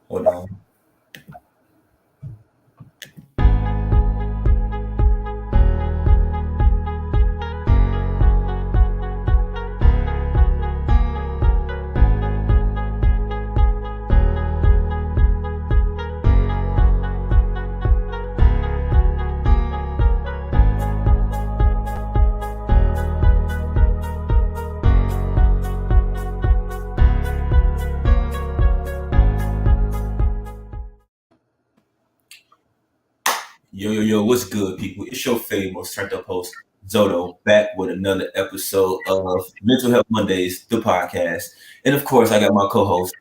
Hold on. Yo, what's good, people? It's your famous turned up host, Zoto, back with another episode of Mental Health Mondays, the podcast. And of course, I got my co-host,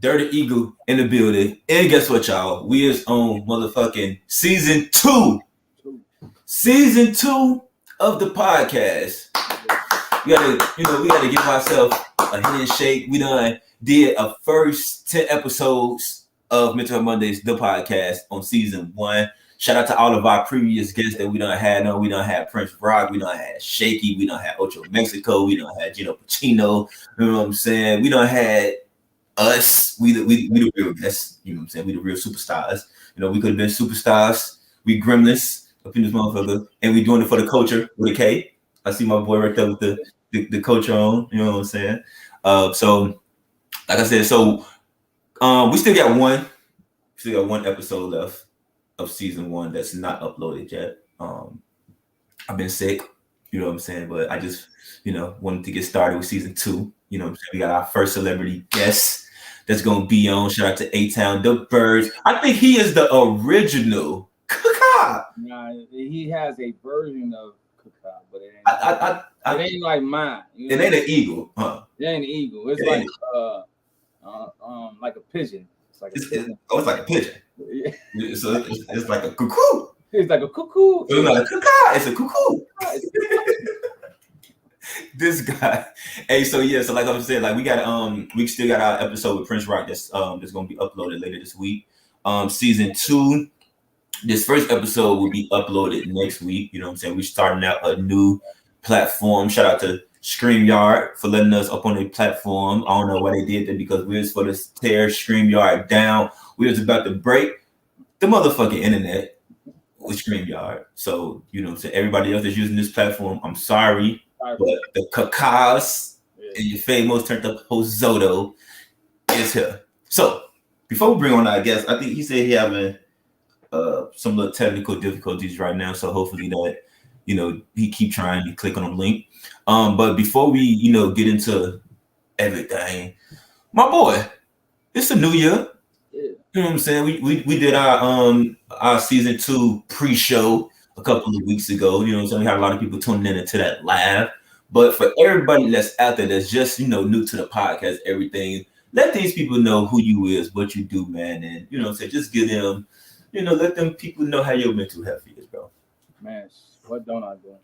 Dirty Eagle in the building. And guess what, y'all? We is on motherfucking season 2. Season 2 of the podcast. We gotta give ourselves a handshake. We done did a first 10 episodes of Mental Health Mondays, the podcast on season 1. Shout out to all of our previous guests that we done had on. We done had Prince Rock, we done had Shaky, we done had Ocho Mexico, we done had Gino Pacino, you know what I'm saying? We done had us, we the real guests, you know what I'm saying? We the real superstars. You know, we could have been superstars. We gremlins up in this motherfucker, and we doing it for the culture with a K. I see my boy right there with the culture on, you know what I'm saying? So like I said, we still got one episode left of season 1 that's not uploaded yet. I've been sick, you know what I'm saying, but I just, wanted to get started with season 2. You know what I'm saying? We got our first celebrity guest that's gonna be on. Shout out to A-Town, the Birds. I think he is the original Kaka. Nah, he has a version of Kaka, but it ain't like mine. It ain't an eagle, huh? It ain't an eagle. It's like a pigeon. It's like a pigeon. Yeah. So it's like a cuckoo. It's like a cuckoo. It's not a cuckoo. It's a cuckoo. This guy. Hey, so like I was saying, like we still got our episode with Prince Rock that's gonna be uploaded later this week. Season 2. This first episode will be uploaded next week. You know what I'm saying? We're starting out a new platform. Shout out to StreamYard for letting us up on their platform. I don't know why they did that, because we was for to tear StreamYard down. We was about to break the motherfucking internet with StreamYard. So, you know what I'm saying? Everybody else that's using this platform, I'm sorry. But the Kakas and your famous turned up host Zoto is here. So, before we bring on our guest, I think he said he having some little technical difficulties right now. So hopefully that, he keep trying to click on the link. But before we, get into everything, my boy, it's a new year. Yeah. You know what I'm saying? We did our season 2 pre-show a couple of weeks ago. You know what I'm saying? We had a lot of people tuning into that live. But for everybody that's out there that's just, new to the podcast, everything, let these people know who you is, what you do, man. And, just give them, let them people know how your mental health is, bro. Man, what don't I do?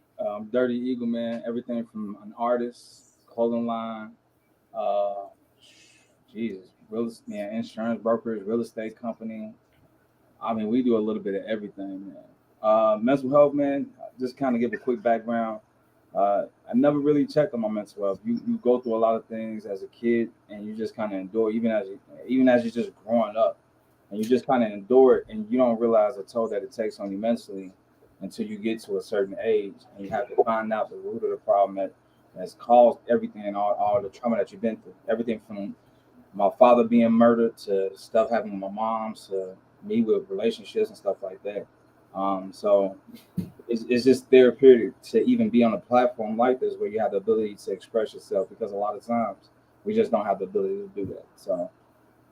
Dirty Eagle, man. Everything from an artist, clothing line, insurance brokers, real estate company. I mean, we do a little bit of everything, man. Mental health, man. Just kind of give a quick background. I never really checked on my mental health. You go through a lot of things as a kid, and you just kind of endure, even as you're just growing up, and you just kind of endure it, and you don't realize the toll that it takes on you mentally until you get to a certain age, and you have to find out the root of the problem that has caused everything and all the trauma that you've been through. Everything from my father being murdered to stuff happening with my mom to me with relationships and stuff like that. So it's just therapeutic to even be on a platform like this where you have the ability to express yourself, because a lot of times we just don't have the ability to do that. So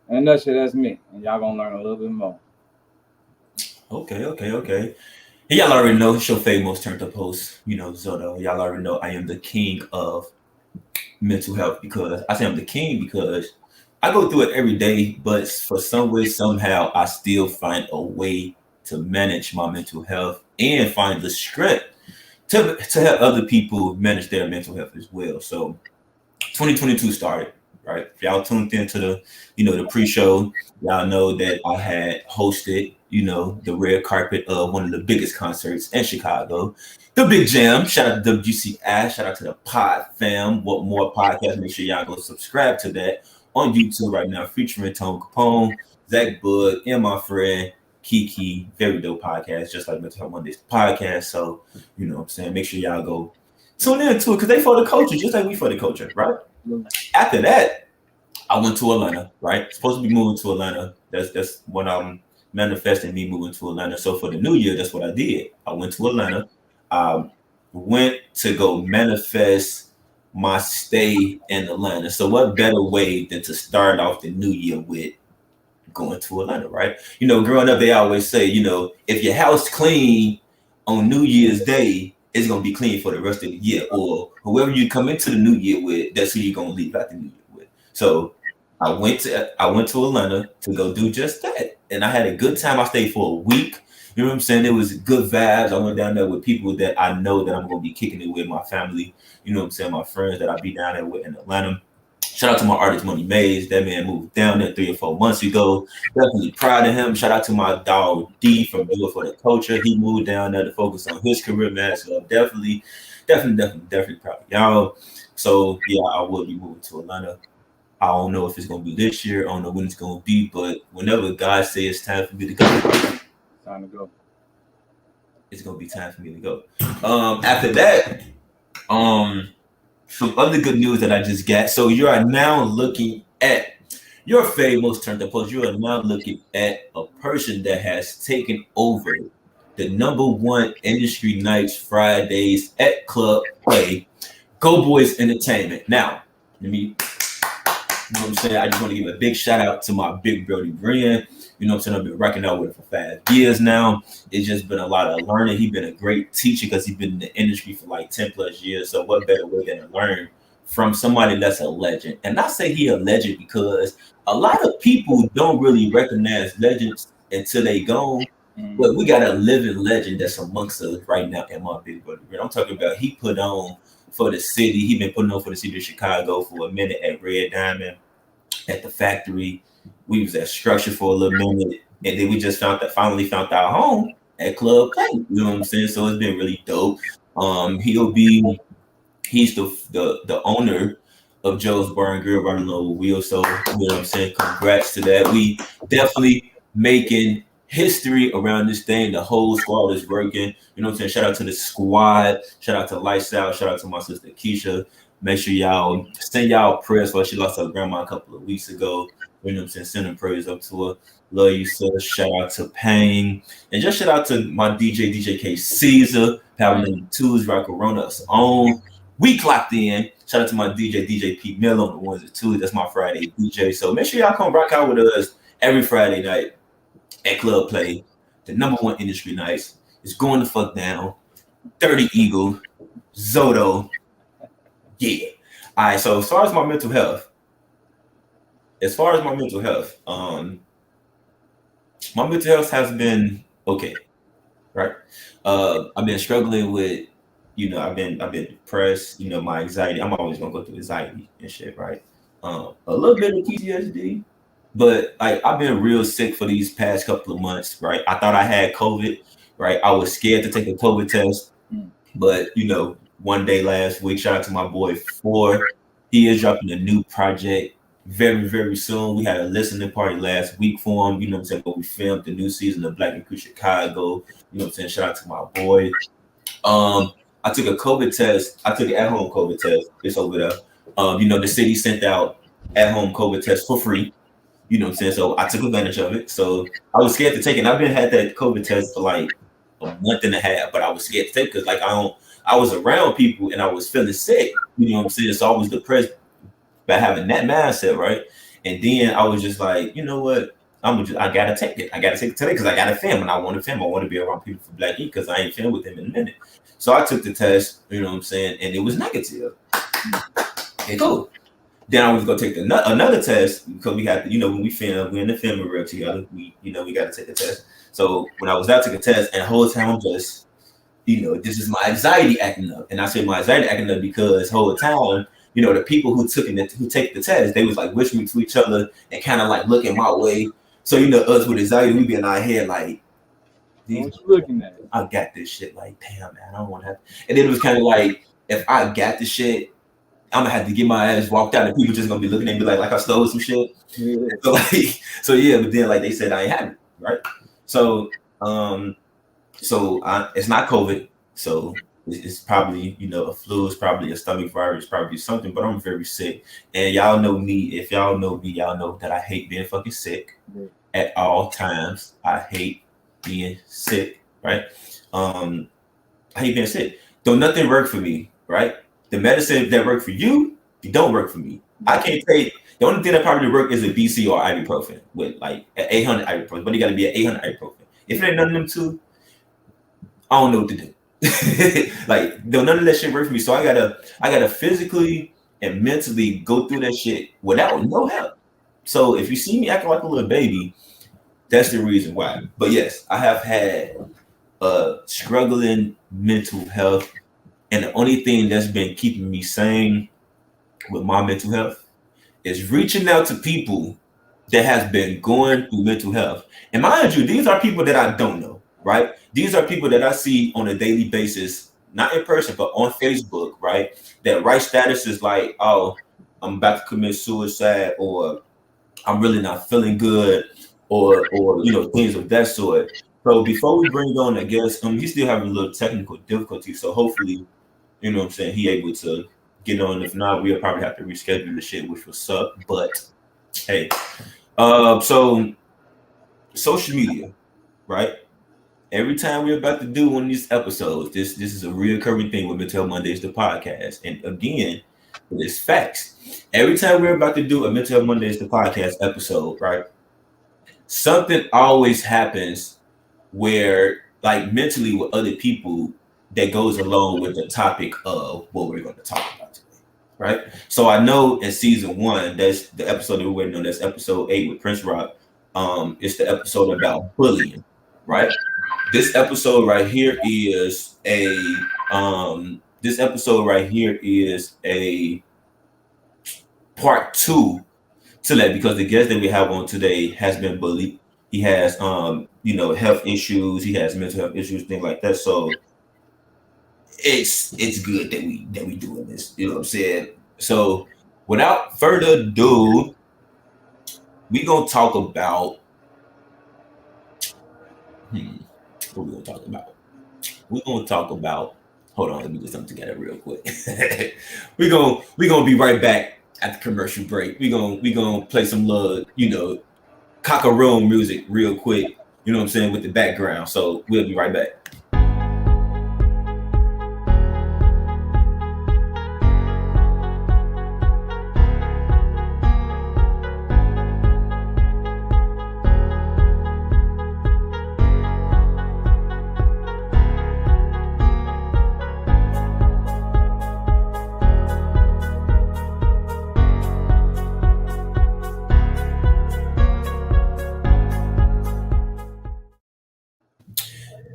in a nutshell, that's me, and y'all gonna learn a little bit more. Okay. Y'all already know it's your famous turned up host, Zoto. Y'all already know I am the king of mental health, because I say I'm the king because I go through it every day, but for some way, somehow, I still find a way to manage my mental health and find the strength to help other people manage their mental health as well. So 2022 started, right? If y'all tuned into the pre-show, y'all know that I had hosted, the red carpet of one of the biggest concerts in Chicago, the Big Jam. Shout out to WGCI, shout out to the Pod Fam. What More podcast? Make sure y'all go subscribe to that on YouTube right now, featuring Tone Capone, Zach Bud, and my friend Kiki. Very dope podcast, just like Mental Health Mondays podcast. So, you know what I'm saying? Make sure y'all go tune in to it because they for the culture, just like we for the culture, right? After that, I went to Atlanta, right? Supposed to be moving to Atlanta. That's when I'm manifesting me moving to Atlanta. So for the new year, that's what I did. I went to Atlanta. Went to go manifest my stay in Atlanta. So what better way than to start off the new year with going to Atlanta, right? You know, growing up, they always say, you know, if your house clean on New Year's Day, it's gonna be clean for the rest of the year. Or whoever you come into the new year with, that's who you're gonna leave out the new year with. So I went to Atlanta to go do just that. And I had a good time. I stayed for a week. You know what I'm saying? It was good vibes. I went down there with people that I know that I'm gonna be kicking it with, my family, you know what I'm saying, my friends that I be down there with in Atlanta. Shout out to my artist Money Mays. That man moved down there 3 or 4 months ago. Definitely proud of him. Shout out to my dog D from Do It For The Culture. He moved down there to focus on his career, man. So I'm definitely proud of y'all. So yeah, I will be moving to Atlanta. I don't know if it's gonna be this year. I don't know when it's gonna be, but whenever God says it's time for me to go, time to go. It's gonna be time for me to go. After that, some other good news that I just got. So you are now looking at your famous turned up post. You are now looking at a person that has taken over the #1 industry nights Fridays at Club Play, Go Boys Entertainment. Now, let me, you know what I'm saying? I just want to give a big shout out to my big brother Brian. You know what I'm saying? I've been rocking out with him for 5 years now. It's just been a lot of learning. He's been a great teacher because he's been in the industry for like 10 plus years. So what better way than to learn from somebody that's a legend? And I say he a legend because a lot of people don't really recognize legends until they gone. But we got a living legend that's amongst us right now in my big brother. I'm talking about he put on for the city. He been putting on for the city of Chicago for a minute at Red Diamond, at the factory. We was at Structure for a little minute, and then we just finally found our home at Club Play. You know what I'm saying? So it's been really dope. He's the owner of Joe's Bar and Grill right along with Will. So you know what I'm saying? Congrats to that. We definitely making history around this thing. The whole squad is working. You know what I'm saying? Shout out to the squad. Shout out to Lifestyle. Shout out to my sister Keisha. Make sure y'all send y'all prayers for her. She lost her grandma a couple of weeks ago. You know what I'm saying? Sending prayers up to her. Love you, sis. Shout out to Pain. And just shout out to my DJ K Caesar, Power 92's Rock Corona's own. We clocked in. Shout out to my DJ Pete Miller on the ones and twos. That's my Friday DJ. So make sure y'all come rock out with us every Friday night at Club Play, the #1 industry nights. It's going to fuck down. 30 Eagle, Zoto. Yeah. All right. So as far as my mental health, my mental health has been okay, right? I've been struggling with, you know, I've been depressed. You know, my anxiety. I'm always gonna go through anxiety and shit, right? A little bit of PTSD, but I've been real sick for these past couple of months, right? I thought I had COVID, right? I was scared to take a COVID test, but you know, one day last week, shout out to my boy Four. He is dropping a new project very, very soon. We had a listening party last week for him. You know what I'm saying? Where we filmed the new season of Black and Crew Chicago. You know what I'm saying? Shout out to my boy. I took a COVID test. I took an at-home COVID test. It's over there. You know, the city sent out at-home COVID tests for free. You know what I'm saying? So I took advantage of it. So I was scared to take it. I've been had that COVID test for like a month and a half, but I was scared to take because like I was around people and I was feeling sick. You know what I'm saying? So I was depressed by having that mindset, right? And then I was just like, you know what? I gotta take it. I gotta take it today because I gotta film and I want to film. I want to be around people for Black Ink because I ain't filmed with them in a minute. So I took the test, you know what I'm saying, and it was negative. Okay, cool. Then I was gonna take another test because we had to, you know, when we film, we're in the film room together. We gotta take a test. So when I was out to take a test, and the whole time I'm just, you know, this is my anxiety acting up. And I say my anxiety acting up because the whole time, you know, the people who take the test, they was like whispering to each other and kind of like looking my way. So you know, us with anxiety, we be in our head like, what you looking at? I got this shit. Like, damn, man, I don't want to have. And then it was kind of like, if I got the shit, I'm gonna have to get my ass walked out, and people just gonna be looking at me like I stole some shit. Yeah. So yeah, but then like they said I ain't have it, right? So it's not COVID, so it's probably a flu, it's probably a stomach virus, probably something. But I'm very sick, and y'all know me. If y'all know me, y'all know that I hate being fucking sick at all times. I hate being sick, right? I hate being sick. Don't nothing work for me, right? The medicine that work for you, it don't work for me. I can't take. The only thing that probably work is a BC or ibuprofen with like 800 ibuprofen, but it got to be an 800 ibuprofen. If it ain't none of them two, I don't know what to do. Like none of that shit work for me. So I gotta physically and mentally go through that shit without no help. So if you see me acting like a little baby, that's the reason why. But yes, I have had struggling mental health, and the only thing that's been keeping me sane with my mental health is reaching out to people that has been going through mental health. And mind you, these are people that I don't know, right? These are people that I see on a daily basis, not in person, but on Facebook, right? That write statuses like, oh, I'm about to commit suicide, or I'm really not feeling good, or things of that sort. So before we bring on a guest, he's still having a little technical difficulty. So hopefully, what I'm saying, he able to get on. If not, we'll probably have to reschedule the shit, which will suck. But hey, so social media, right? Every time we're about to do one of these episodes, this is a reoccurring thing with Mental Health Mondays, the podcast. And again, it's facts. Every time we're about to do a Mental Health Mondays, the podcast episode, right? Something always happens where, like, mentally with other people that goes along with the topic of what we're going to talk about today, right? So I know in season 1, that's the episode that we're waiting on. That's episode 8 with Prince Rock. It's the episode about bullying, right? This episode right here is a part 2 to that, because the guest that we have on today has been bullied. He has health issues, he has mental health issues, things like that. So it's good that we doing this, you know what I'm saying? So without further ado, we gonna talk about what we gonna talk about. We're gonna talk about, hold on, let me get something together real quick. we're gonna be right back at the commercial break. We're gonna play some little, cockaroo music real quick, you know what I'm saying, with the background. So we'll be right back.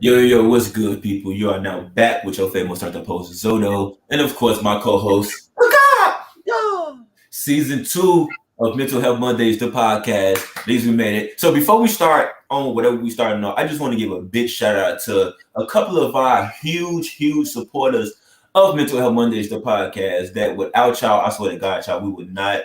Yo, what's good, people? You are now back with your famous startup host, Zodo, and of course, my co-host, Season 2 of Mental Health Mondays, the podcast. These we made it. So before we start on whatever we starting on, I just want to give a big shout out to a couple of our huge supporters of Mental Health Mondays, the podcast, that without y'all, I swear to God, y'all, we would not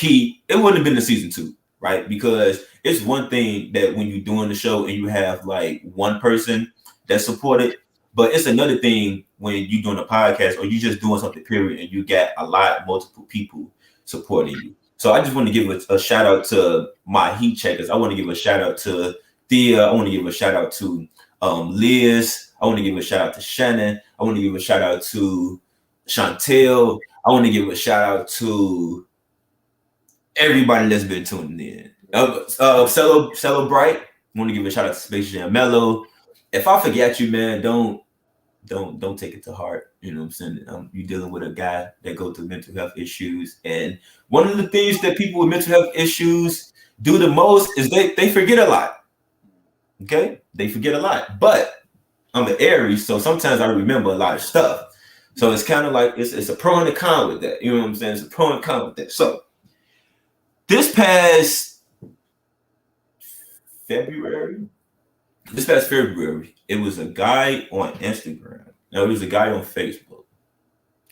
it wouldn't have been the season 2, right? Because it's one thing that when you're doing the show and you have like one person that supported, but it's another thing when you're doing a podcast or you're just doing something period and you got multiple people supporting you. So I just want to give a shout out to my heat checkers. I want to give a shout out to Thea. I want to give a shout out to Liz. I want to give a shout out to Shannon. I want to give a shout out to Chantel. I want to give a shout out to everybody that's been tuning in. Cello Bright, I want to give a shout out to Space Jam Mellow. If I forget you, man, don't take it to heart. You know what I'm saying? You're dealing with a guy that go through mental health issues, and one of the things that people with mental health issues do the most is they forget a lot. Okay, they forget a lot. But I'm an Aries, so sometimes I remember a lot of stuff. So it's kind of like it's a pro and a con with that. You know what I'm saying? It's a pro and con with that. So this past February, it was a guy on Instagram. No, it was a guy on Facebook,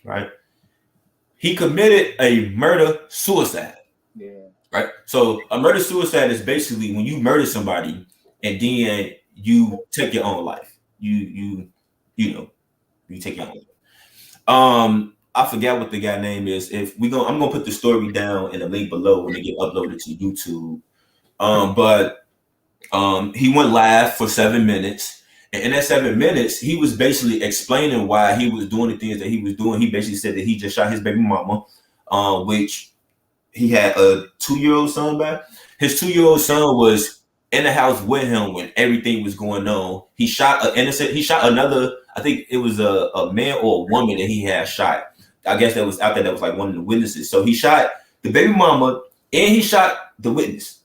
right? he committed a murder suicide. Yeah. Right. So a murder suicide is basically when you murder somebody and then you take your own life. You know you take your own life. I forgot what the guy name is. If we go, I'm gonna put the story down in the link below when it get uploaded to YouTube. But he went live for 7 minutes. And in that 7 minutes, he was basically explaining why he was doing the things that he was doing. He basically said that he just shot his baby mama, which he had a 2-year-old son back. His 2-year-old son was in the house with him when everything was going on. He shot an innocent. He shot another. I think it was a man or a woman that he had shot. I guess that was out there. That was like one of the witnesses. So he shot the baby mama and he shot the witness,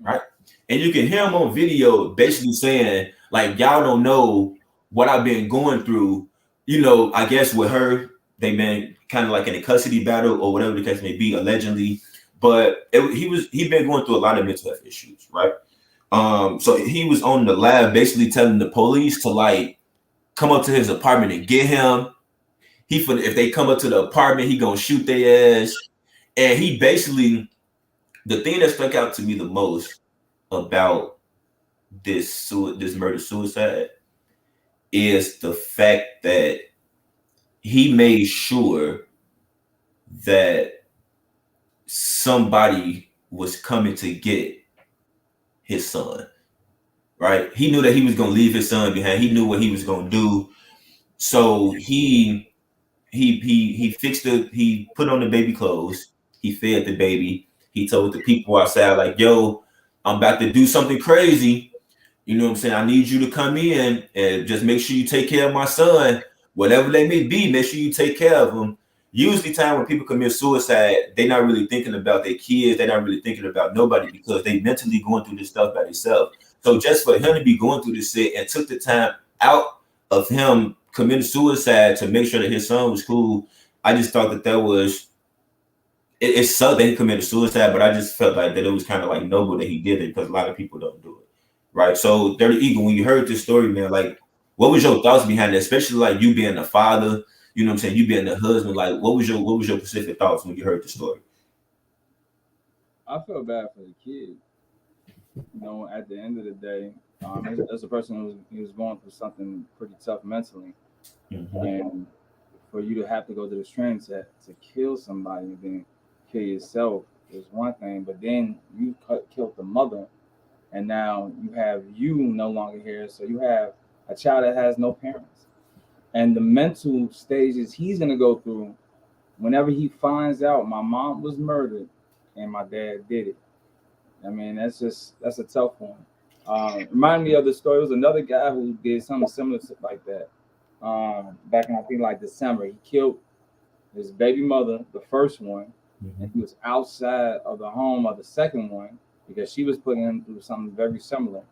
right? And you can hear him on video basically saying, like, y'all don't know what I've been going through. I guess with her, they've been kind of like in a custody battle or whatever the case may be, allegedly. But he'd been going through a lot of mental health issues, right? So he was on the lab basically telling the police to like come up to his apartment and get him. If they come up to the apartment, he gonna shoot their ass. And he basically, the thing that stuck out to me the most about this murder suicide is the fact that he made sure that somebody was coming to get his son, right? He knew that he was going to leave his son behind. He knew what he was going to do. So he fixed it. He put on the baby clothes. He fed the baby. He told the people outside, like, yo, I'm about to do something crazy. You know what I'm saying? I need you to come in and just make sure you take care of my son. Whatever they may be, make sure you take care of them. Usually time when people commit suicide, they're not really thinking about their kids. They're not really thinking about nobody because they mentally going through this stuff by themselves. So just for him to be going through this shit and took the time out of him committing suicide to make sure that his son was cool, I just thought that was, it sucked that he committed suicide, but I just felt like that it was kind of like noble that he did it because a lot of people don't do it. Right. So Dirty Eagle, when you heard this story, man, like what was your thoughts behind it? Especially like you being a father, you know what I'm saying, you being a husband, like what was your specific thoughts when you heard the story? I feel bad for the kid. At the end of the day, as a person who was going through something pretty tough mentally, and for you to have to go to the strength to kill somebody and then kill yourself is one thing, but then you killed the mother, and now you no longer here, so you have a child that has no parents, and the mental stages he's gonna go through whenever he finds out my mom was murdered and my dad did it. I mean, that's a tough one. Remind me of the story. It was another guy who did something similar like that. Back in I think like December, he killed his baby mother, the first one, and he was outside of the home of the second one because she was putting him through something very similar.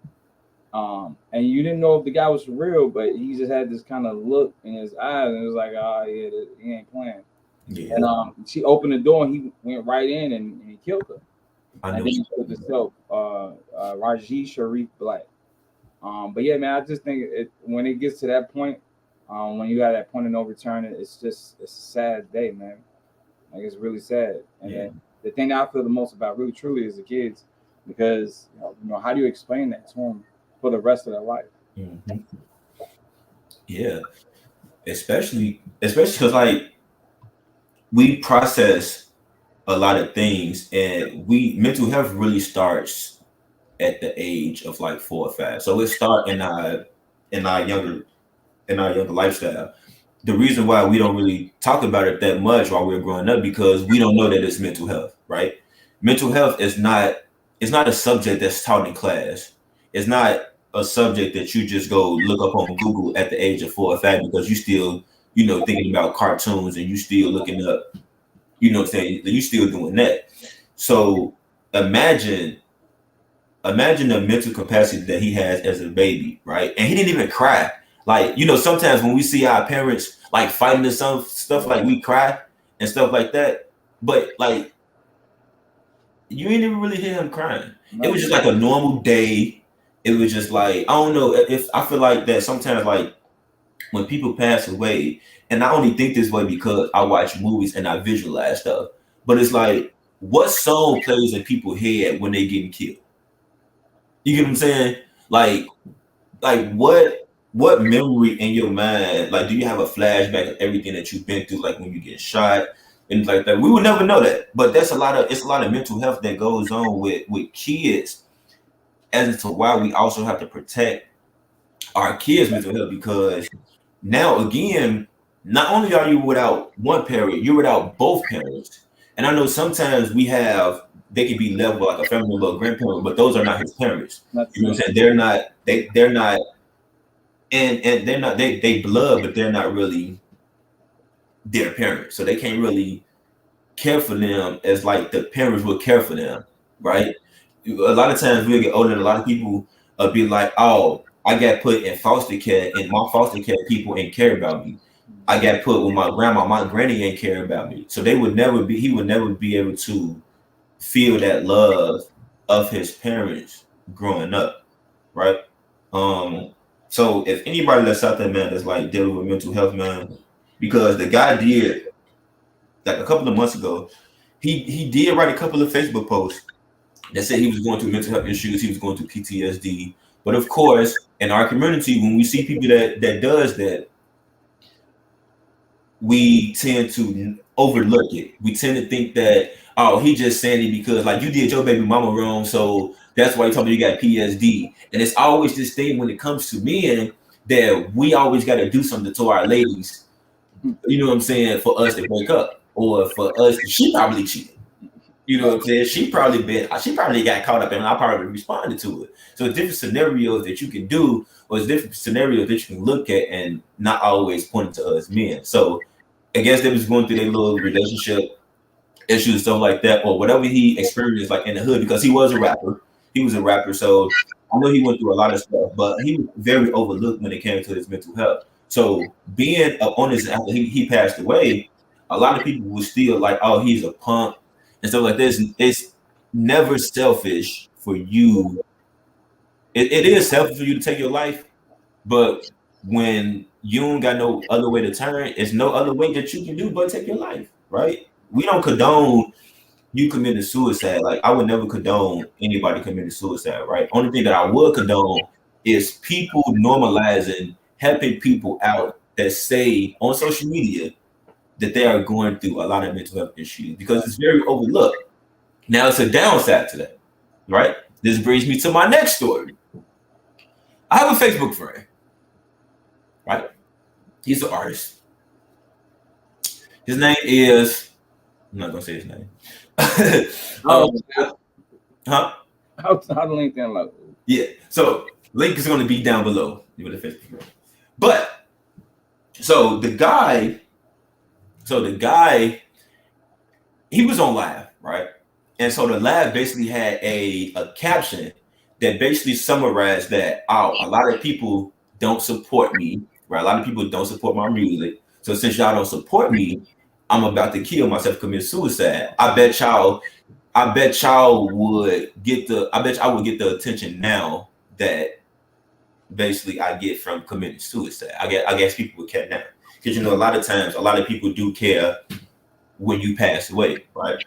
And you didn't know if the guy was for real, but he just had this kind of look in his eyes, and it was like, oh yeah, he ain't playing. Yeah. And she opened the door, and he went right in and he killed her. And then he killed himself, Raji Sharif Black. But yeah, man, I just think when it gets to that point, when you got that point of no return, it's a sad day, man. Like it's really sad. And then the thing that I feel the most about really truly is the kids, because how do you explain that to them for the rest of their life? Mm-hmm. Yeah, especially because like we process a lot of things, and mental health really starts at the age of like 4 or 5. So it starts in our younger lifestyle. The reason why we don't really talk about it that much while we're growing up because we don't know that it's mental health, right? Mental health is not a subject that's taught in class. It's not a subject that you just go look up on Google at the age of 4 or 5 because you still, thinking about cartoons and you still looking up, what I'm saying? You still doing that. So imagine the mental capacity that he has as a baby, right? And he didn't even cry. Like, sometimes when we see our parents like fighting or some stuff, like we cry and stuff like that. But like, you didn't even really hear him crying. It was just like a normal day. It was just like, I don't know if I feel like that sometimes, like when people pass away, and I only think this way because I watch movies and I visualize stuff, but it's like, what song plays in people's head when they getting killed? You get what I'm saying? Like what memory in your mind? Like, do you have a flashback of everything that you've been through, like when you get shot and like that? We would never know that, but that's it's a lot of mental health that goes on with kids, as to why we also have to protect our kids' mental health, because now again, not only are you without one parent, you're without both parents. And I know sometimes they can be level like a family member, a grandparent, but those are not his parents. You know what I'm saying? They're not, and they're not, they blood, but they're not really their parents. So they can't really care for them as like the parents would care for them, right? A lot of times we'll get older and a lot of people be like, oh, I got put in foster care and my foster care people ain't care about me. I got put with my grandma, my granny ain't care about me. So he would never be able to feel that love of his parents growing up, right? So if anybody that's out there, man, that's like dealing with mental health, man, because the guy did, like a couple of months ago, he did write a couple of Facebook posts that said he was going through mental health issues, he was going through PTSD. But of course, in our community, when we see people that does that, we tend to overlook it. We tend to think that, oh, he just saying it because like you did your baby mama wrong, so that's why you told me you got PSD. And it's always this thing when it comes to men that we always got to do something to our ladies. You know what I'm saying? For us to break up, or for us, she probably cheated. You know what I'm saying? She probably got caught up and I probably responded to it. So it's different scenarios that you can do, or it's different scenarios that you can look at and not always point to us men. So I guess they was going through their little relationship issues, stuff like that, or whatever he experienced like in the hood, because he was a rapper. He was a rapper, so I know he went through a lot of stuff, but he was very overlooked when it came to his mental health. So being up on this after he passed away, a lot of people were still like, oh, he's a punk and stuff like this. It's never selfish for you. It is selfish for you to take your life, but when you don't got no other way to turn, it's no other way that you can do but take your life, right? We don't condone you committing suicide. Like, I would never condone anybody committing suicide, right? Only thing that I would condone is people normalizing helping people out that say on social media that they are going through a lot of mental health issues, because it's very overlooked. Now, it's a downside to that, right? This brings me to my next story. I have a Facebook friend, right? He's an artist. His name is, I'm not gonna say his name. Huh? How the link down low? Yeah. So link is gonna be down below with the Facebook. But so the guy, he was on live, right? And so the live basically had a caption that basically summarized that, oh, a lot of people don't support me, right? A lot of people don't support my music. So since y'all don't support me, I'm about to kill myself, commit suicide. I bet y'all would get the attention now that basically I get from committing suicide. I guess people would care now. Because a lot of times a lot of people do care when you pass away, right?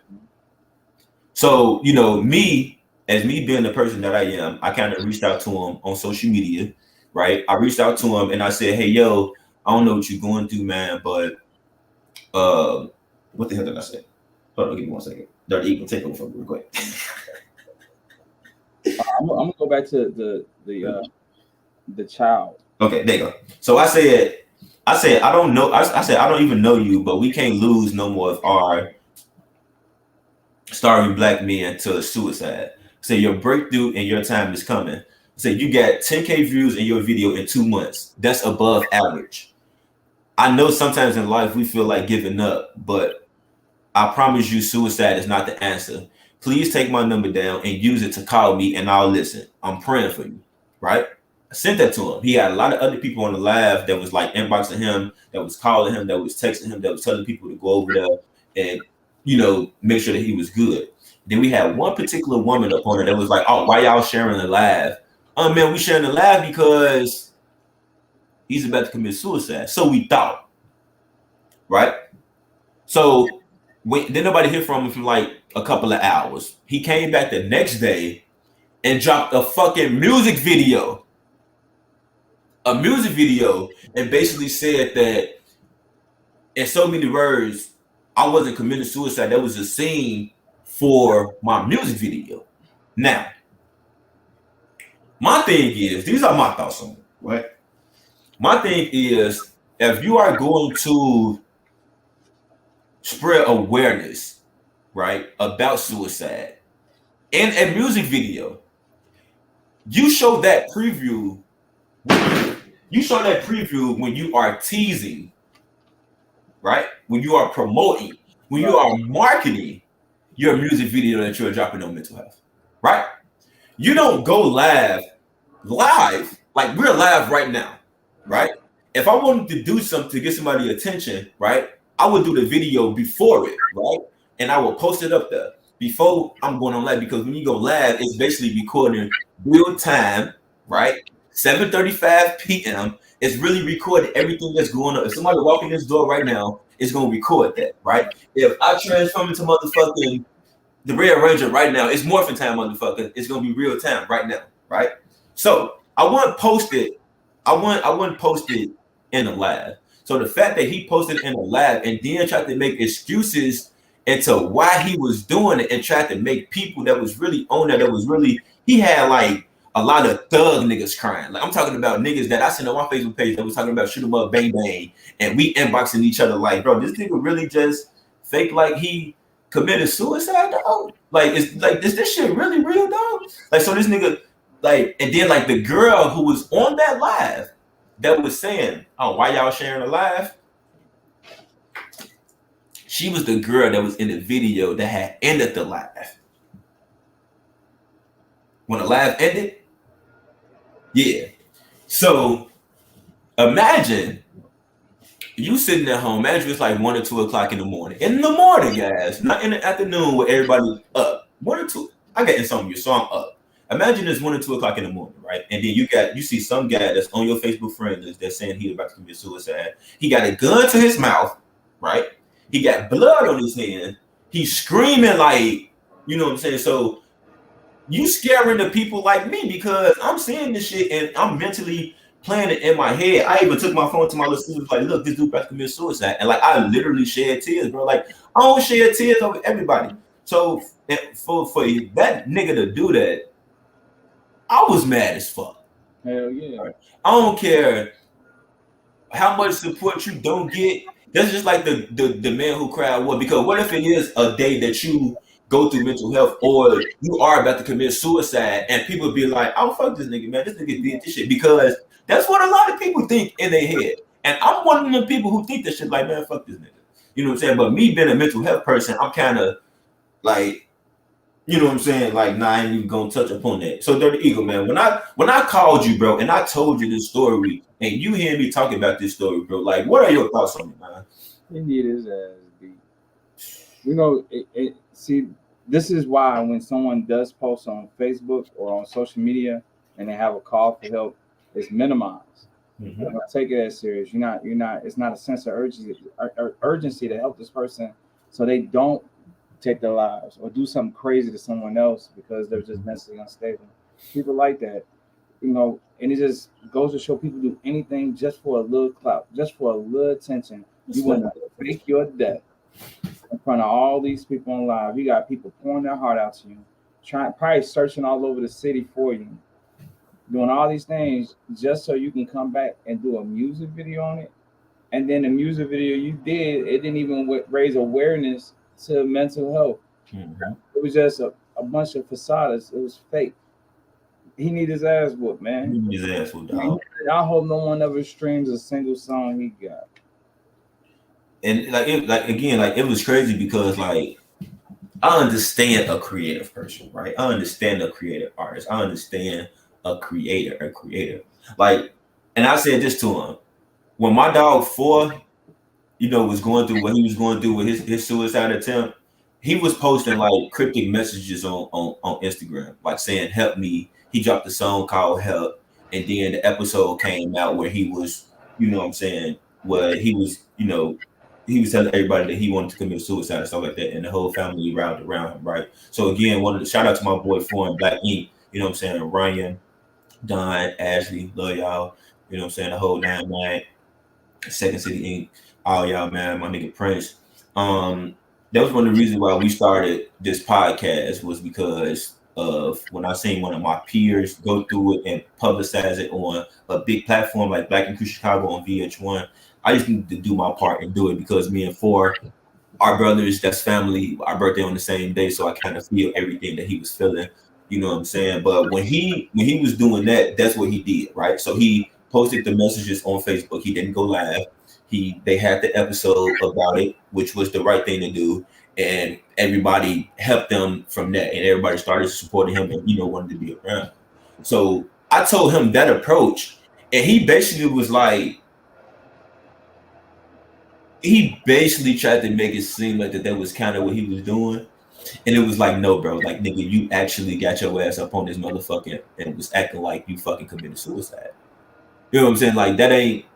So, me being the person that I am, I kind of reached out to him on social media, right? I reached out to him and I said, hey, yo, I don't know what you're going through, man, but what the hell did I say? Hold on, give me 1 second. Dirty Eagle, take over for me real quick. I'm gonna go back to the child. Okay, there you go. So I said, I don't know. I said, I don't even know you, but we can't lose no more of our starving black men to suicide. Say your breakthrough and your time is coming. Say you got 10K views in your video in 2 months. That's above average. I know sometimes in life we feel like giving up, but I promise you suicide is not the answer. Please take my number down and use it to call me and I'll listen. I'm praying for you, right? I sent that to him. He had a lot of other people on the live that was like inboxing him, that was calling him, that was texting him, that was telling people to go over there and, make sure that he was good. Then we had one particular woman up on it that was like, oh, why y'all sharing the live? Oh, man, we sharing the live because he's about to commit suicide. So we thought, right? So then nobody heard from him for like a couple of hours. He came back the next day and dropped a fucking music video. A music video, and basically said that in so many words, I wasn't committing suicide. That was a scene for my music video. Now, my thing is, these are my thoughts on it, right? My thing is, if you are going to spread awareness, right, about suicide in a music video, you show that preview. You show that preview when you are teasing, right? When you are promoting, when you are marketing your music video that you're dropping on mental health, right? You don't go live, like we're live right now, right? If I wanted to do something to get somebody attention, right, I would do the video before it, right? And I will post it up there before I'm going on live, because when you go live, it's basically recording real time, right? 7:35 p.m. It's really recording everything that's going on. If somebody walk in this door right now, it's gonna record that, right? If I transform into motherfucking the Red Ranger right now, it's morphin' time, motherfucker. It's gonna be real time right now, right? So I wouldn't post it. I wouldn't post it in a live. So the fact that he posted in a live and then tried to make excuses into why he was doing it and tried to make people that was really on that was really, he had like a lot of thug niggas crying. Like I'm talking about niggas that I seen on my Facebook page that was talking about shoot 'em up, bang bang, and we inboxing each other like, bro, this nigga really just fake like he committed suicide, dog. Like it's like this shit really real, dog. Like so this nigga, like, and then like the girl who was on that live that was saying, oh, why y'all sharing a live? She was the girl that was in the video that had ended the live. When the live ended, yeah. So imagine you sitting at home. Imagine it's like 1 or 2 o'clock in the morning. In the morning, guys, not in the afternoon where everybody's up. 1 or 2. I got insomnia, so I'm up. Imagine it's 1 or 2 o'clock in the morning, right? And then you see some guy that's on your Facebook friend list that's saying he's about to commit suicide. He got a gun to his mouth, right? He got blood on his hand. He's screaming like, you know what I'm saying? So you scaring the people like me because I'm seeing this shit and I'm mentally playing it in my head. I even took my phone to my little sister, like, look, this dude about to commit suicide. And like, I literally shed tears, bro. Like, I don't shed tears over everybody. So for that nigga to do that, I was mad as fuck. Hell yeah. Right? I don't care how much support you don't get. That's just like the man who cried wolf. Because what if it is a day that you go through mental health or you are about to commit suicide and people be like, oh, fuck this nigga, man. This nigga did this shit. Because that's what a lot of people think in their head. And I'm one of the people who think that shit like, man, fuck this nigga. You know what I'm saying? But me being a mental health person, I'm kind of like, you know what I'm saying? Like, nah, I ain't even gonna touch upon that. So Dirty Eagle, man, when I called you, bro, and I told you this story, and you hear me talking about this story, bro, like, what are your thoughts on it, man? He need his ass beat. You know, see, this is why when someone does post on Facebook or on social media and they have a call for help, it's minimized. Mm-hmm. You don't take it as serious. You're not. It's not a sense of urgency to help this person, so they don't take their lives or do something crazy to someone else because they're just mentally unstable. People like that, you know, and it just goes to show people do anything just for a little clout, just for a little attention. You want to fake your death in front of all these people on live. You got people pouring their heart out to you, probably searching all over the city for you, doing all these things just so you can come back and do a music video on it. And then the music video you did, it didn't even raise awareness to mental health. Mm-hmm. It was just a bunch of facades. It was fake. He need his ass whooped, man. He need his ass whooped, dog. I hope no one ever streams a single song he got. And it was crazy because like I understand a creative person, right? I understand a creative artist. I understand a creator. Like, and I said this to him when my dog 4, you know, was going through what he was going through with his suicide attempt. He was posting like cryptic messages on Instagram, like saying "help me." He dropped a song called "Help," and then the episode came out where he was you know what I'm saying, where he was, he was telling everybody that he wanted to commit suicide and stuff like that, and the whole family rallied around him, right? So again, one of the shout out to my boy Foreign Black Ink, you know what I'm saying, Ryan, Don, Ashley, love y'all, you know what I'm saying, the whole 9-9, Second City Inc., all y'all, man, my nigga Prince. Um, that was one of the reasons why we started this podcast was because of when I seen one of my peers go through it and publicize it on a big platform like Black and Crew Chicago on VH1. I just needed to do my part and do it because me and Four, our brothers, that's family, our birthday on the same day, so I kind of feel everything that he was feeling. You know what I'm saying? But when he was doing that, that's what he did, right? So he posted the messages on Facebook. He didn't go live. They had the episode about it, which was the right thing to do, and everybody helped them from that, and everybody started supporting him, and wanted to be around. So I told him that approach, and he basically was like, he basically tried to make it seem like that was kind of what he was doing. And it was like, no, bro, like, nigga, you actually got your ass up on this motherfucker and was acting like you fucking committed suicide. You know what I'm saying? Like, that ain't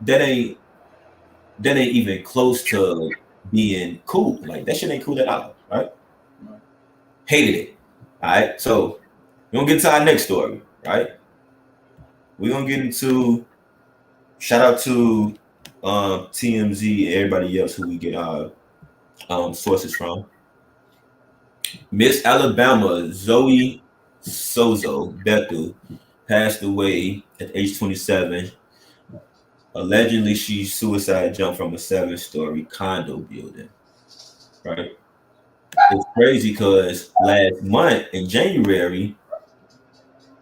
even close to being cool. Like, that shit ain't cool at all, right? Hated it. All right. So we're gonna get to our next story, right? We're gonna get into shout out to TMZ and everybody else who we get our sources from. Miss Alabama Zoe Sozo Bethel passed away at age 27. Allegedly, she suicide jumped from a 7-story condo building. Right? It's crazy because last month in January,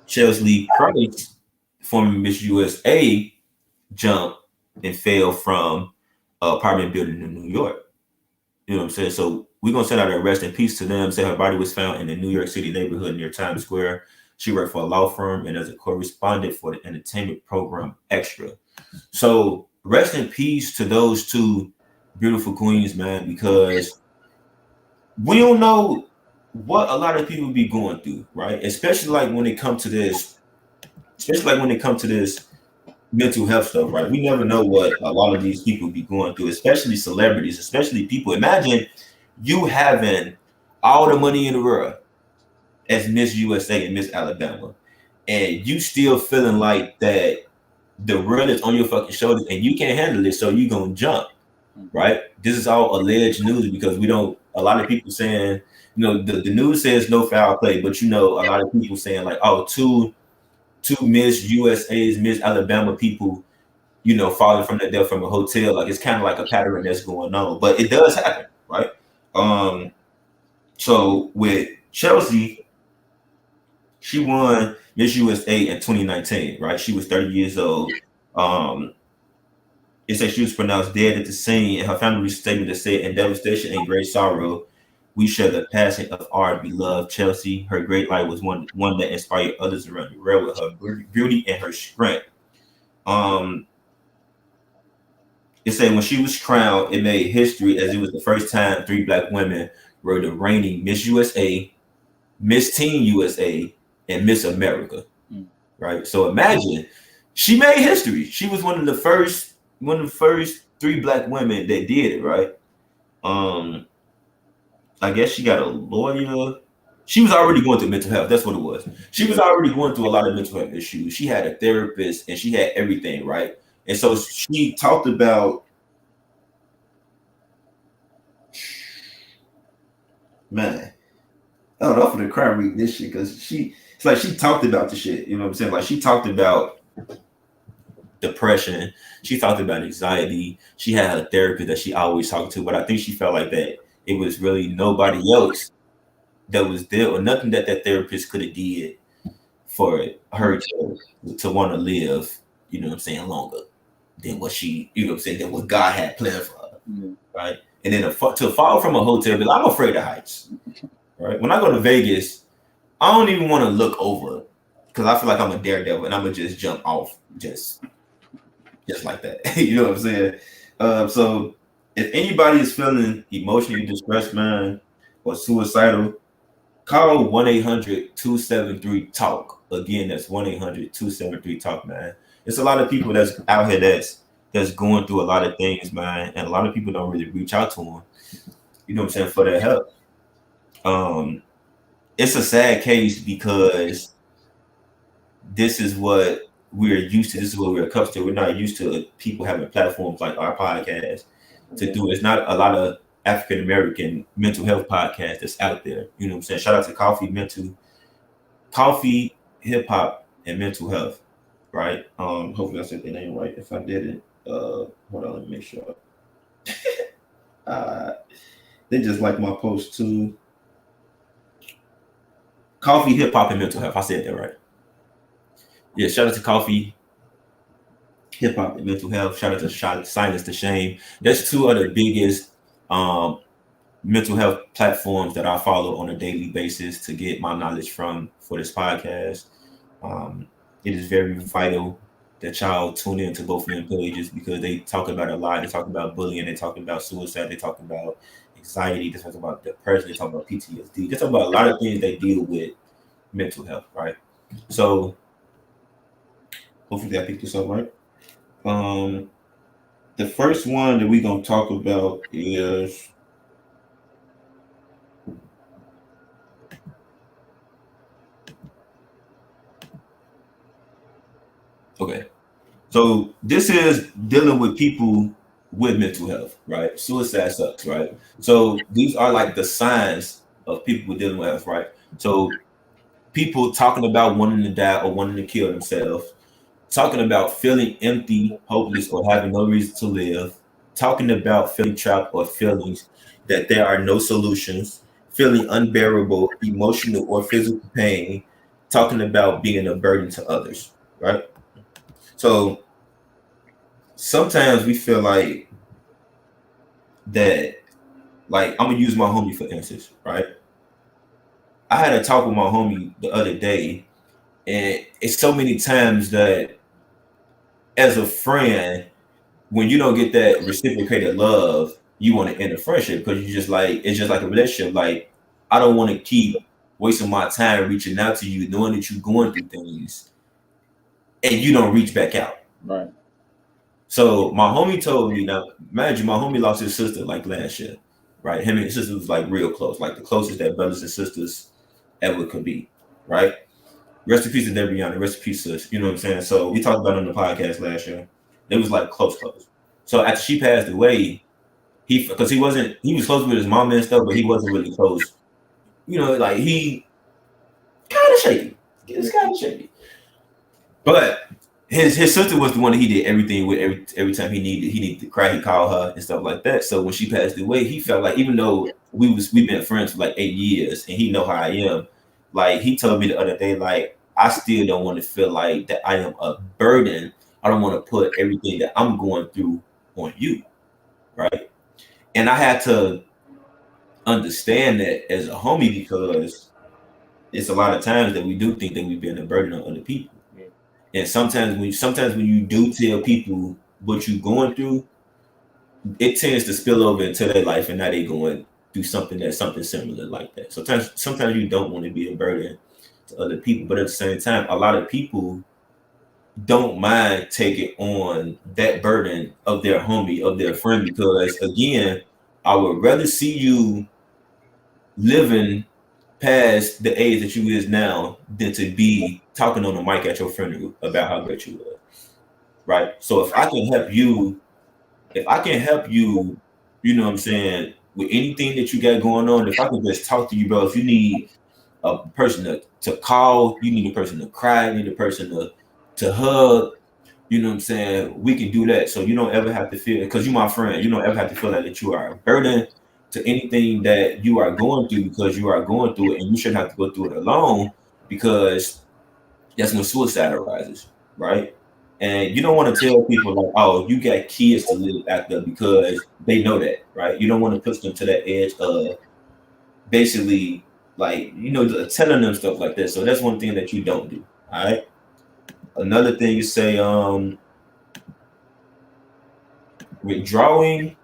Chelsea Price, former Miss USA, jumped and fell from an apartment building in New York. You know what I'm saying? So we're gonna send out a rest in peace to them. Say her body was found in a New York City neighborhood near Times Square. She worked for a law firm and as a correspondent for the entertainment program Extra. So rest in peace to those two beautiful queens, man, because we don't know what a lot of people be going through, right? Especially like when it comes to this, mental health stuff, right? We never know what a lot of these people be going through, especially celebrities, especially people. Imagine you having all the money in the world as Miss USA and Miss Alabama, and you still feeling like that the world is on your fucking shoulders and you can't handle it, so you gonna jump, right? This is all alleged news because we don't. A lot of people saying, the news says no foul play, but a lot of people saying like, oh, two Miss USA's, Miss Alabama people, falling from the death from a hotel. Like it's kind of like a pattern that's going on, but it does happen, right? So with Chelsea, she won Miss USA in 2019, right? She was 30 years old. It said she was pronounced dead at the scene, and her family statement that said, "In devastation and great sorrow, we share the passing of our beloved Chelsea. Her great light was one that inspired others around the world with her beauty and her strength." It said when she was crowned, it made history as it was the first time 3 Black women were the reigning Miss USA, Miss Teen USA, and Miss America. Right? So imagine she made history. She was one of the first 3 Black women that did it, right? I guess she got a lawyer. She was already going through mental health. That's what it was. She was already going through a lot of mental health issues. She had a therapist and she had everything, right? And so she talked about, man, I don't know if I'm gonna cry reading this shit because it's like she talked about the shit. You know what I'm saying? Like she talked about depression. She talked about anxiety. She had a therapist that she always talked to, but I think she felt like that it was really nobody else that was there or nothing that therapist could have did for her to want to live, you know what I'm saying, longer than what she, you know what I'm saying, than what God had planned for her, right? And then to fall from a hotel, I'm afraid of heights, right? When I go to Vegas, I don't even want to look over because I feel like I'm a daredevil and I'm gonna just jump off just like that. You know what I'm saying? So if anybody is feeling emotionally distressed, man, or suicidal, call 1-800-273-TALK. Again, that's 1-800-273-TALK, man. It's a lot of people that's out here that's that's going through a lot of things, man, and a lot of people don't really reach out to them. You know what I'm saying, for their help. Um, it's a sad case because this is what we're used to. This is what we're accustomed to. We're not used to people having platforms like our podcast to do. It's not a lot of African American mental health podcasts that's out there. You know what I'm saying? Shout out to Coffee, Hip Hop, and Mental Health. Right. Hopefully I said the name right. If I didn't, hold on, let me make sure. They just like my post too. Coffee, Hip Hop, and Mental Health. I said that right. Yeah, shout out to Coffee, Hip Hop, and Mental Health. Shout out to Silence to Shame. That's two of the biggest mental health platforms that I follow on a daily basis to get my knowledge from for this podcast. It is very vital that y'all tune in to both of them pages because they talk about a lot. They talk about bullying, they talk about suicide, they talk about anxiety, they talk about depression, they talk about PTSD. They talk about a lot of things they deal with mental health, right? So hopefully I picked this up right. The first one that we're gonna talk about is okay. So this is dealing with people with mental health, right? Suicide sucks, right? So these are like the signs of people dealing with health, right? So people talking about wanting to die or wanting to kill themselves, talking about feeling empty, hopeless, or having no reason to live, talking about feeling trapped or feelings that there are no solutions, feeling unbearable emotional or physical pain, talking about being a burden to others, right? So sometimes we feel like that, like I'm gonna use my homie for instance, right? I had a talk with my homie the other day, and it's so many times that as a friend, when you don't get that reciprocated love, you want to end a friendship because you just like it's just like a relationship. Like I don't want to keep wasting my time reaching out to you, knowing that you're going through things, and you don't reach back out. Right. So my homie told me, now imagine my homie lost his sister like last year, right? Him and his sister was like real close, like the closest that brothers and sisters ever could be, right? Rest in peace to Debrianna, rest in peace, sis. You know what I'm saying? So we talked about it on the podcast last year. It was like close. So after she passed away, because he was close with his mom and stuff, but he wasn't really close. You know, like he kind of shaky. It's kind of shaky. But his sister was the one that he did everything with every time he needed to cry, he called her and stuff like that. So when she passed away, he felt like even though we've been friends for like 8 years and he know how I am, like he told me the other day, like I still don't want to feel like that I am a burden. I don't want to put everything that I'm going through on you, right? And I had to understand that as a homie because it's a lot of times that we do think that we've been a burden on other people. And sometimes when you do tell people what you're going through, it tends to spill over into their life, and now they're going through something similar like that. Sometimes you don't want to be a burden to other people, but at the same time, a lot of people don't mind taking on that burden of their homie, of their friend, because again, I would rather see you living past the age that you is now than to be talking on the mic at your funeral about how great you were. Right. So if I can help you, you know what I'm saying, with anything that you got going on, if I can just talk to you, bro, if you need a person to call, you need a person to cry, you need a person to hug, you know what I'm saying, we can do that. So you don't ever have to feel, because you're my friend, you don't ever have to feel like that you are a burden to anything that you are going through, because you are going through it and you shouldn't have to go through it alone, because that's when suicide arises, right? And you don't want to tell people like, oh, you got kids to live after, because they know that, right? You don't want to push them to that edge of basically like, telling them stuff like that. So that's one thing that you don't do. All right. Another thing you say, withdrawing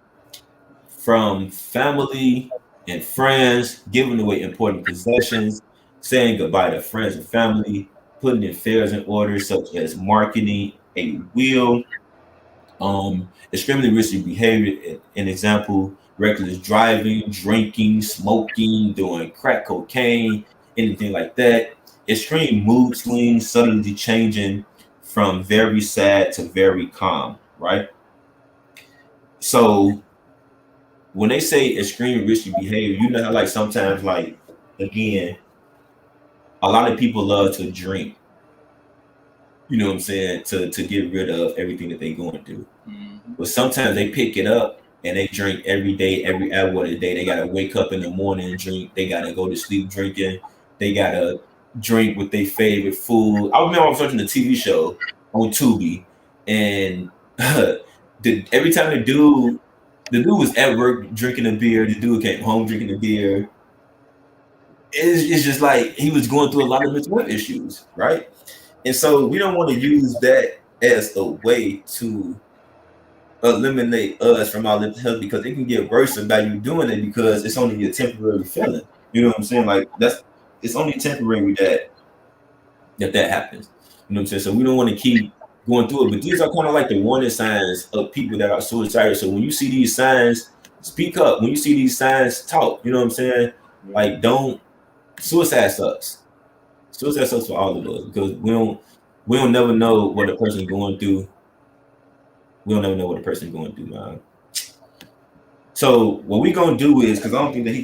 from family and friends, giving away important possessions, saying goodbye to friends and family, putting affairs in order, such as marketing a will, Extremely risky behavior. An example: reckless driving, drinking, smoking, doing crack cocaine, anything like that. Extreme mood swings, suddenly changing from very sad to very calm, right? So when they say extreme risky behavior, you know how like sometimes like again, a lot of people love to drink, you know what I'm saying, to get rid of everything that they're going through. Mm-hmm. But sometimes they pick it up and they drink every day, every hour of the day. They gotta wake up in the morning and drink. They gotta go to sleep drinking. They gotta drink with their favorite food. I remember I was watching the TV show on Tubi, and every time the dude was at work drinking a beer. The dude came home drinking a beer. It's just like he was going through a lot of mental health issues, right? And so we don't want to use that as a way to eliminate us from our mental health because it can get worse by you doing it because it's only a temporary feeling. You know what I'm saying? Like it's only temporary that happens. You know what I'm saying? So we don't want to keep going through it. But these are kind of like the warning signs of people that are suicidal. So when you see these signs, speak up. When you see these signs, talk. You know what I'm saying? Like don't suicide sucks. Suicide sucks for all of us because we don't never know what a person's going through. We don't never know what a person's going through, man. So what we gonna do is because I don't think that he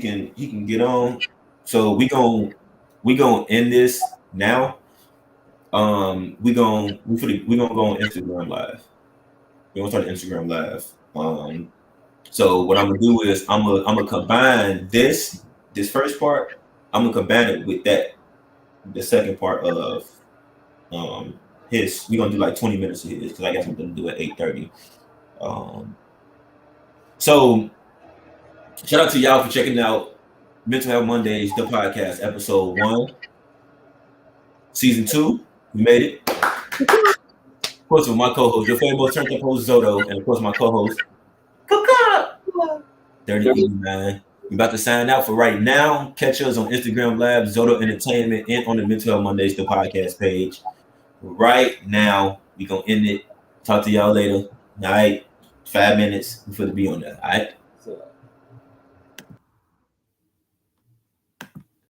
can get on. So we gonna end this now. We gonna go on Instagram live. We gonna start Instagram live. So what I'm gonna do is I'm gonna combine this first part. I'm gonna combine it with the second part of his. We gonna do like 20 minutes of his because I got something to do at 8:30. So shout out to y'all for checking out Mental Health Mondays, the podcast, episode 1, season 2. We made it. Of course, with my co-host, your favorite turned up host Zoto, and of course my co-host, Dirty E9. We about to sign out for right now. Catch us on Instagram Live, Zoto Entertainment, and on the Mental Health Mondays, the podcast page. Right now, we gonna end it. Talk to y'all later. All right, 5 minutes before to be on that. All right.